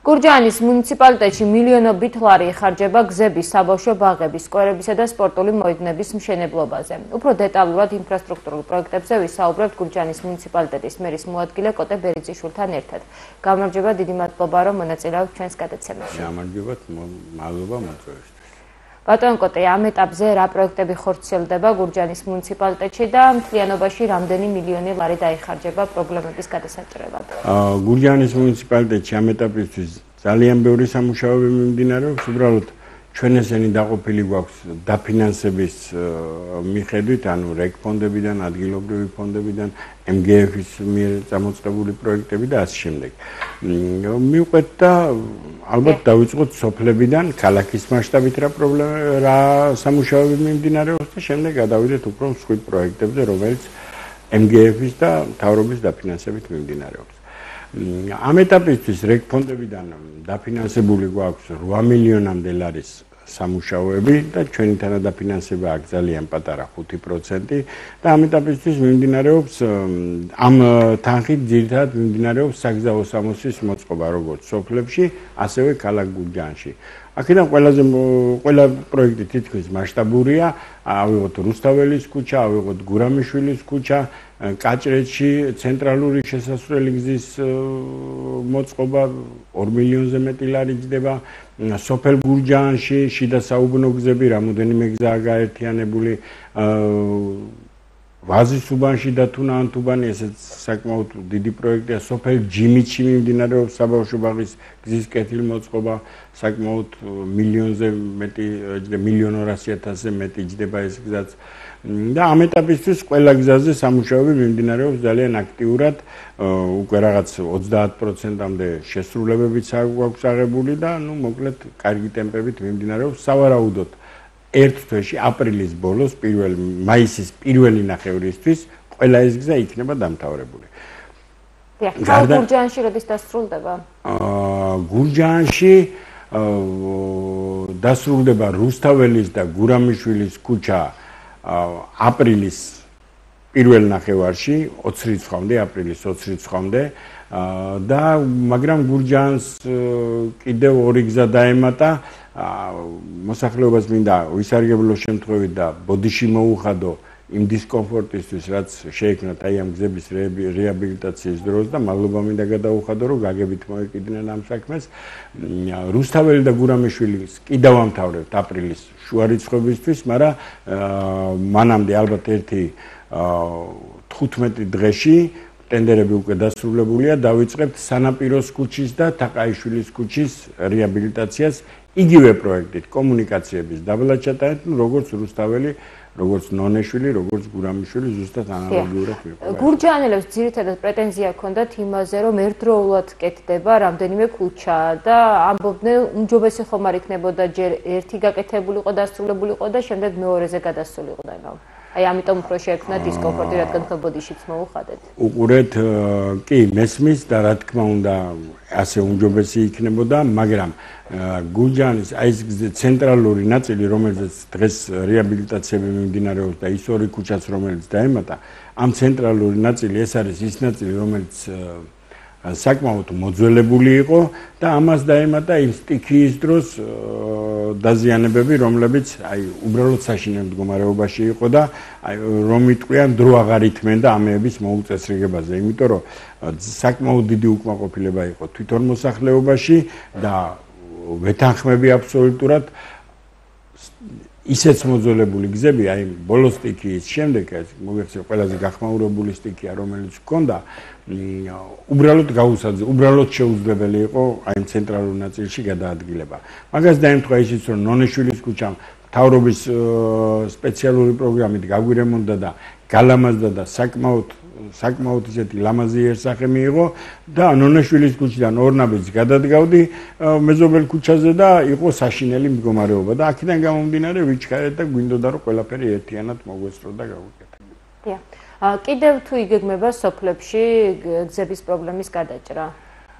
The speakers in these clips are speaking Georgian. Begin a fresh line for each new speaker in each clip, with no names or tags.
გურჯაანის მუნიციპალიტეტში მილიონობით ლარი იხარჯება გზების, საბავშვო ბაღების, სკვერებისა და სპორტული მოედნების მშენებლობაზე. უფრო დეტალურად ინფრასტრუქტურულ პროექტებზე ვისაუბრებთ გურჯაანის მუნიციპალიტეტის მერის მოადგილე კოტე ბერიძიშვილთან ერთად. გამარჯობა, დიდი მადლობა, რომ მონაწილეობთ ჩვენს გადაცემაში.
გამარჯობათ, მადლობა მოწვევისთვის.
ბატონ კოტე, ამ ეტაპზე რა პროექტები ხორციელდება გურჯაანის მუნიციპალიტეტში და მთლიანობაში რამდენი მილიონი ლარი დაიხარჯება პრობლემების გადასაჭრელად?
გურჯაანის მუნიციპალიტეტში ამ ეტაპისთვის ძალიან ბევრი სამუშაოები მიმდინარეობს, უბრალოდ ჩვენ ესენი დაყოფილი გვაქვს დაფინანსების მიხედვით, ანუ რეგ ფონდებიდან, ადგილობრივი ფონდებიდან, MGF-ის მიერ წამოწყებული პროექტები და ასე შემდეგ. მივყვეთ და ალბათ დავიწყოთ სოფლებიდან, ქალაქის მასშტაბით რა სამუშაოები მიმდინარეობს და შემდეგ გადავიდეთ უფრო მსხვილ პროექტებზე, რომელიც MGF-ის და მთავრობის დაფინანსებით მიმდინარეობს. ამ ეტაპისთვის რეგ ფონდებიდან დაფინანსებული გვაქვს 8 მილიონამდე ლარის სამუშაოები და ჩვენი თანადაფინანსება აქ ძალიან პატარა 5% და ამ ეტაპისთვის მიმდინარეობს ამ თანხით ძირითადად მიმდინარეობს საგზაო სამოსის მოწყობა როგორც სოფლებში, ასევე ქალაქ გურჯაანში. აქედან ყველა პროექტი თითქმის მასშტაბურია, ავიღოთ რუსთაველის ქუჩა, ავიღოთ გურამიშვილის ქუჩა, კაჭრეთში ცენტრალური შესასვლელი გზის მოწყობა 2 მილიონზე მეტი ლარი ჯდება, სოფელ გურჯაანში შიდა საუბნო გზები, რამოდენიმე გზაა გაერთიანებული, ვაზის უბანში და თუნაანთუბანი, ესეც საკმაოდ დიდი პროექტია, სოფელ ჯიმიტში მიმდინარეობს საბავშვო ბაღის გზის კეთილმოწყობა, საკმაოდ მილიონზე მეტი, 1,200,000-ზე მეტი ჯდება ეს გზაც. და ამ ეტაპისთვის ყველა გზაზე სამუშაოები მიმდინარეობს ძალიან აქტიურად, უკვე რაღაც 30%-მდე შესრულებებიც აქვს აღებული და მოკლედ კარგი ტემპებით მიმდინარეობს. სავარაუდოდ ერთ თვეში აპრილის ბოლოს, მაისის პირველი ნახევრისთვის ყველა ეს გზა იქნება დამთავრებული.
გურჯაანში როდის დასრულდება?
გურჯაანში დასრულდება რუსთაველის და გურამიშვილის ქუჩა აპრილის პირველ ნახევარში 20 რიცხვამდე, აპრილის 20 რიცხვამდე და მაგრამ გურჯაანს კიდევ ორი გზა დაემატა, მოსახლეობას მინდა ვისარგებლო შემთხვევით და ბოდიში მოუხადო იმ დისკომფორტისთვის, რაც შეექმნათ აი ამ გზების რეაბილიტაციის დროს და მადლობა მინდა გადაუხადო, რომ გაგებით მოეკიდნენ ამ საქმეს. რუსთაველი და გურამიშვილის კიდევ ამთავრებთ აპრილის შუა რიცხვებისთვის, მაგრამ მანამდე ალბათ ერთი 15 დღეში ტენდერები უკვე დასრულებულია, დავიწყებთ სანაპიროს ქუჩის და თაყაიშვილის ქუჩის რეაბილიტაციას იგივე პროექტით, კომუნიკაციების დაბლაჭატარით, როგორც რუსთაველი, როგორც ნონეშვილი, როგორც გურამიშვილი, ზუსტად ანალოგიურად ვიყო.
გურჯაანელებს ძირითადად პრეტენზია ჰქონდათ იმაზე, რომ ერთდროულად კეთდება რამდენიმე ქუჩა და ამბობდნენ, უმჯობესი ხომ არ იქნებოდა ჯერ ერთი გაკეთებულიყო, დასრულებულიყო და შემდეგ მეორეზე გადასულიყო. აი ამიტომ უფრო შეექმნა დისკომფორტი, რადგან ბოდიშიც მოუხადეთ.
უყურეთ, კი, მესმის და რა თქმა უნდა, ასე უმჯობესი იქნებოდა, მაგრამ გურჯაანის აი ეს ცენტრალური ნაწილი, რომელზეც დღეს რეაბილიტაციები მიმდინარეობს და ის ორი ქუჩაც, რომელიც დაემატა, ამ ცენტრალური ნაწილი ეს არის ის ნაწილი, რომელიც საკმაოდ მოძველებული იყო და ამას დაემატა იმ სტიქიის დროს დაზიანებები, რომლებიც აი უბრალოდ საშინელ მდგომარეობაში იყო და აი რომ იტყვიან დრო აღარ ითმენ და ამეების მოუწესრიგებაზე, იმიტომ რომ საკმაოდ დიდი უკმაყოფილება იყო თვითონ მოსახლეობაში და ვეთანხმები აბსოლუტურად ისეც მოძველებული გზები, აი ბოლო სტიქიის შემდეგ, მოგეხსენებათ, ყველაზე გახმაურებული სტიქია, რომელიც ჰქონდა, უბრალოდ უბრალოდ შეუძლებელი იყო აი ცენტრალურ ნაწილში გადაადგილება. მაგას დაემთხვა ისიც, რომ ნონეშვილის ქუჩამ მთავრობის სპეციალური პროგრამით გაგვირემონტდა და გალამაზდა და საკმაოდ ისეთი ლამაზი იერსახე მიიღო და ნონეშვილის ქუჩიდან ორნაბიჯს გადადგავდი მეზობელ ქუჩაზე და იყო საშინელი მდგომარეობა და აქედან გამომდინარე ვიჩქარეთ და გვინდოდა რომ ყველაფერი ერთიანად მოგვესწრო და გავუკეთეთ.
კიდევ თუ იგეგმება სოფლებში გზების პრობლემის გადაჭრა?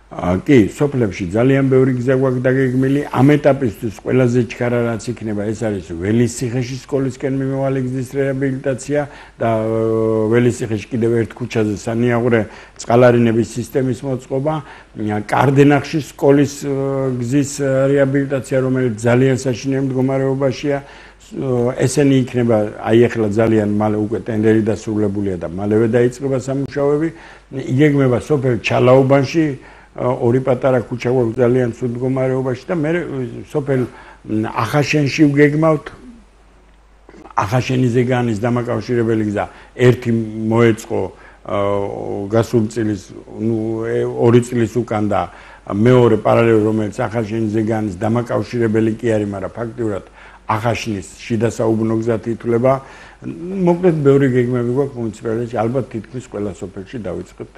კი, სოფლებში ძალიან ბევრი გზა გვაქვს დაგეგმილი. ამ ეტაპისთვის ყველაზე ჩქარა რაც იქნება, ეს არის ველისციხეში სკოლისკენ მიმავალი გზის რეაბილიტაცია და ველისციხეში კიდევ ერთ ქუჩაზე სანიაღვრე წყალარინების სისტემის მოწყობა, კარდენახში სკოლის გზის რეაბილიტაცია, რომელიც ძალიან საშინელი მდგომარეობაშია. ესენი იქნება აი ახლა ძალიან მალე უკვე ტენდერი დასრულებულია და მალევე დაიწყება სამუშაოები. იგეგმება სოფელ ჩალაუბანში ორი პატარა ქუჩა გვაქვს ძალიან ცუდ მდგომარეობაში და მე სოფელ ახაშენში ვგეგმავთ ახაშენის ზეგანის დამაკავშირებელი გზა ერთი მოეწყო გასულ წლის 2 წლის უკან და მეორე პარალელურად რომელიც ახაშენის ზეგანის დამაკავშირებელი კი არის, მაგრამ ფაქტიურად ახაშნის შიდა საუბნო გზად ითვლება. მოკლედ ბევრი გეგმები გვაქვს მუნიციპალიტეტში, ალბათ თითქმის ყველა სოფელში დავიწყებთ.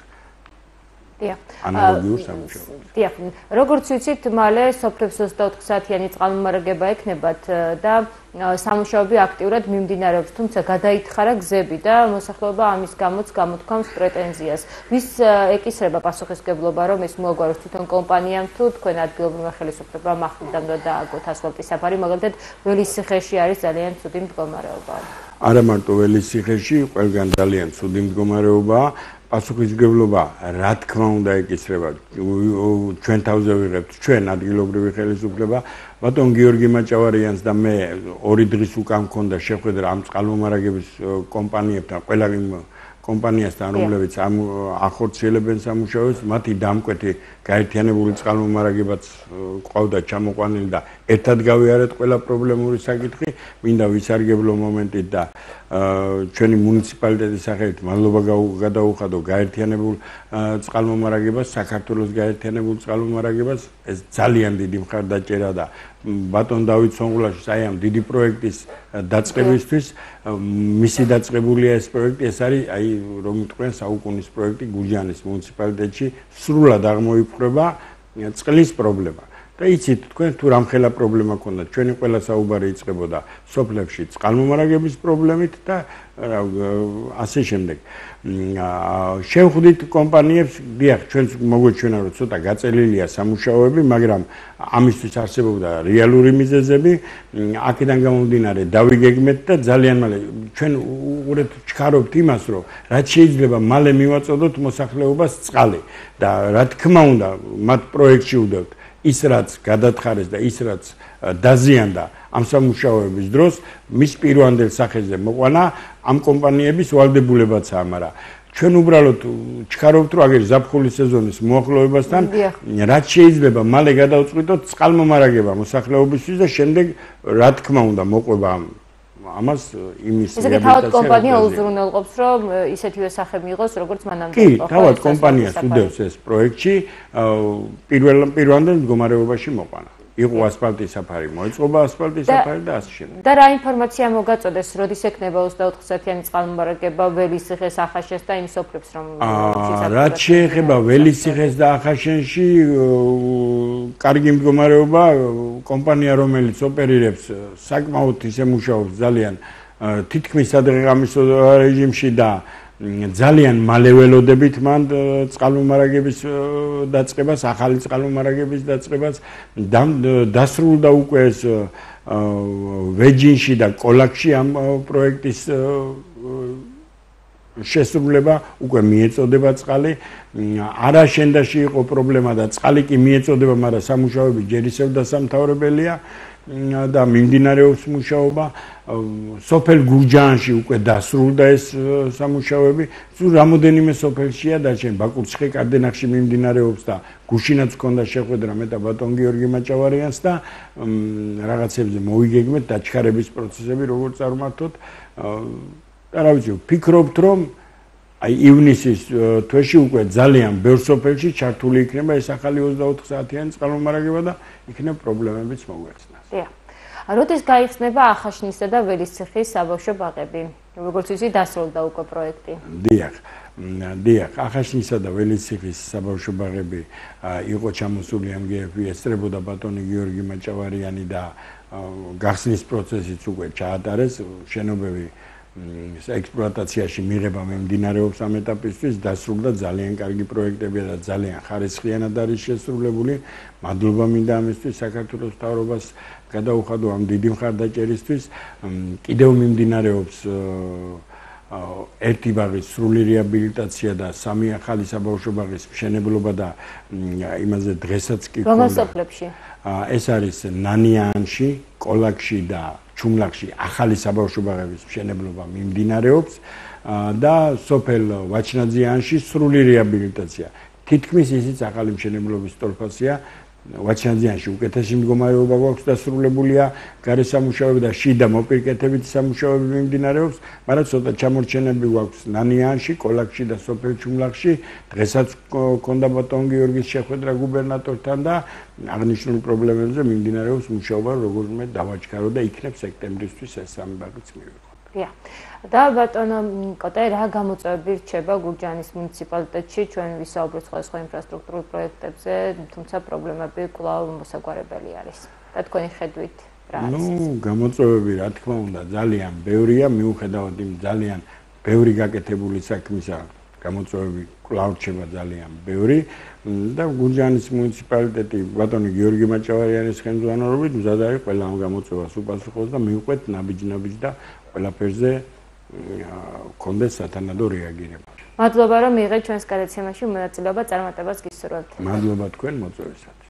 ანალოგიურ სამუშაოებს.
დიახ, როგორც ვიცით, მალე სოფლებს 24 საათიანი წყალმომარაგება ექნებათ და სამუშაოები აქტიურად მიმდინარეობს, თუმცა გადაითხარა გზები და მოსახლეობა ამის გამოც გამოთქვამს პრეტენზიას. ვის ეკისრება პასუხისმგებლობა, რომ ეს მოაგვაროს თვითონ კომპანიამ თუ თქვენ ადგილობრივმა ხელისუფლებამ ახლიდან დააგოთ ასფალტის საფარი, მაგალითად ველისციხეში არის ძალიან ცუდი მდგომარეობა.
არა მარტო ველისციხეში, ყველგან ძალიან ცუდი მდგომარეობაა. პასუხისმგებლობა რა თქმა უნდა ეკისრება ჩვენ თავზე ვიღებთ ჩვენ ადგილობრივი ხელისუფლება. ბატონ გიორგი მაჭავარიანს და მე 2 დღის უკან მქონდა შეხვედრა ამ წყალმომარაგების კომპანიებთან, ყველა იმ კომპანიასთან, რომლებიც ამ ახორციელებენ სამუშაოებს, მათი დამკვეთი გაერთიანებული წყალმომარაგებაც ყავდა ჩამოყვანილი და ერთად გავიარეთ ყველა პრობლემური საკითხი. მინდა ვისარგებლო მომენტით და ჩვენი მუნიციპალიტეტის სახელით მადლობა გადაუხადო გაერთიანებულ წყალმომარაგებას, საქართველოს გაერთიანებულ წყალმომარაგებას. ეს ძალიან დიდი მხარდაჭერა და ბატონ დავით სონღულაშვილს აი ამ დიდი პროექტის დაწყებისთვის მისი დაწყებულია ეს პროექტი. ეს არის აი რომ თქვენ საუკუნის პროექტი გურჯაანის მუნიციპალიტეტში სრულად აღმოიფხვრება წყლის პრობლემა. და იცით თქვენ თუ რამხელა პრობლემა ქონდა, ჩვენი ყველა საუბარი იწყებოდა სოფლებში წყალმომარაგების პრობლემით და ასე შემდეგ. შევხვდით კომპანიებს, დიახ, ჩვენც მოგვეჩვენა რომ ცოტა გაწელილია სამუშაოები, მაგრამ ამისთვის არსებობდა რეალური მიზეზები. აქედან გამომდინარე დავიგეგმეთ და ძალიან მალე ჩვენ უყურეთ ჩქარობთ იმას, რომ რაც შეიძლება მალე მივაწოდოთ მოსახლეობას წყალი და რა თქმა უნდა მათ პროექტში ვდევთ ის რაც გადათხარეს და ის რაც დაზიანდა ამ სამუშაოების დროს მის პირვანდელ სახეზე მოყვანა ამ კომპანიების ვალდებულებაცაა, მაგრამ ჩვენ უბრალოდ ჩქარობთ რომ აგერ ზაფხულის სეზონის მოახლოებასთან რაც შეიძლება მალე გადავწყვიტოთ წყალმომარაგება მოსახლეობისთვის და შემდეგ რა თქმა უნდა მოყვება ამას იმის
ისე თავად კომპანია უზრუნველყოფს რომ ისეთივე სახე მიიღოს როგორც მანამდე
კი, თავად კომპანიას უდევს ეს პროექტში პირვანდელ მდგომარეობაში მოყვანა. იყო ასფალტის საფარი, მოეწყობა ასფალტის საფარი და ასე შემდეგ.
და რა ინფორმაცია მოგაწოდეს, როდის ექნება 24 საათიანი წყალმომარაგება ველისციხეს, ახაშენს და იმ სოფლებს რომ
რაც შეეხება ველისციხეს და ახაშენში კარგი მდგომარეობა, კომპანია რომელიც ოპერირებს საკმაოდ ისე მუშაობს ძალიან თითქმის სადღეღამისო რეჟიმში და ძალიან მალე ველოდებით მან წყალმომარაგების დაწყებას, ახალი წყალმომარაგების დაწყებას დასრულდა უკვე ეს ვეჯინში და კოლაქში ამ პროექტის შესრულება, უკვე მიეწოდება წყალი. არაშენდაში იყო პრობლემა და წყალი კი მიეწოდება, მაგრამ სამუშაოები ჯერ ისევ დასამთავრებელია და მიმდინარეობს მუშაობა. სოფელ გურჯაანში უკვე დასრულდა ეს სამუშაოები. სულ რამოდენიმე სოფელშია დარჩენილი. ბაკურციხე კარდენახში მიმდინარეობს და გუშინაც ჰქონდა შეხვედრა მე და ბატონ გიორგი მაჭავარიანს და რაღაცებზე მოვიგეგმეთ დაჩქარების პროცესები როგორ წარმართოთ. და რა ვიცი, ვფიქრობთ რომ აი ივნისის თვეში უკვე ძალიან ბევრ სოფელში ჩართული იქნება ეს ახალი 24 საათიანი წყალმომარაგება და იქნება პრობლემებიც მოგვეცნას.
დიახ. როდის გაიხსნება ახაშნისა და ველისციხის საბავშვო ბაღები? როგორც ვიცი, დასრულდა უკვე პროექტი.
დიახ, ახაშნისა და ველისციხის საბავშვო ბაღები იყო ჩამოსული MGF-ი, ესწრებოდა ბატონი გიორგი მაჭავარიანი და გახსნის პროცესიც უკვე ჩაატარეს, შენობები ექსპლუატაციაში მიღება მიმდინარეობს ამ ეტაპისთვის, დასრულდა ძალიან კარგი პროექტებია და ძალიან ხარისხიანად არის შესრულებული. მადლობა მინდა ამისთვის საქართველოს მთავრობას გადაუხადო ამ დიდი მხარდაჭერისთვის. კიდევ მიმდინარეობს ერთი ბაღის სრული რეაბილიტაცია და სამი ახალი საბავშვო ბაღის მშენებლობა და იმაზე დღესაც კი
რომელ სოფლებში?
ეს არის ნანიანში, კოლაკში და ჩუმლახში ახალი საბავშვო ბაღების მშენებლობა მიმდინარეობს და სოფელ ვაჩნაძიანში სრული რეაბილიტაცია. თითქმის ისიც ახალი მშენებლობის ტოლფასია. ვაჩნაძიანში უკეთესი მდგომარეობა გვაქვს დასრულებულია გარესამუშავებლები და შიდა მოპირკეთებითი სამუშაოები მიმდინარეობს, მაგრამ ცოტა ჩამორჩენები გვაქვს ნანიანში, კოლაკში და სოფელ ჩუმლახში. დღესაც ქონდა ბატონ გიორგის შეხვედრა გუბერნატორთან და აღნიშნულ პრობლემებზე მიმდინარეობს მუშაობა, როგორ დავაჩქარო და იქნებ სექტემბრისთვის ეს სამი ბაღიც მივიღო.
და ბატონო კოტე, რა გამოწვევები რჩება გურჯაანის მუნიციპალიტეტში? ჩვენ ვისაუბრეთ სხვადასხვა ინფრასტრუქტურულ პროექტებზე, თუმცა პრობლემები კვლავ მოსაგვარებელი არის. და თქვენი ხედვით რა არის?
გამოწვევები, რა თქმა უნდა, ძალიან ბევრია, მიუხედავად იმ ძალიან ბევრი გაკეთებული საქმისა, გამოწვევები კვლავ რჩება ძალიან ბევრი და გურჯაანის მუნიციპალიტეტი ბატონი გიორგი მაჭავარიანის ხელმძღვანელობით მზად არის ყველა ამ გამოწვევას უპასუხოს და მივყვეთ ნაბიჯ და ყველაფერზე კონდეს სათანადო რეაგირება.
მადლობა რომ მიიღეთ ჩვენს გადაცემაში მონაწილეობა, წარმატებას გისურვებთ.
მადლობა თქვენ მოწვევისათვის.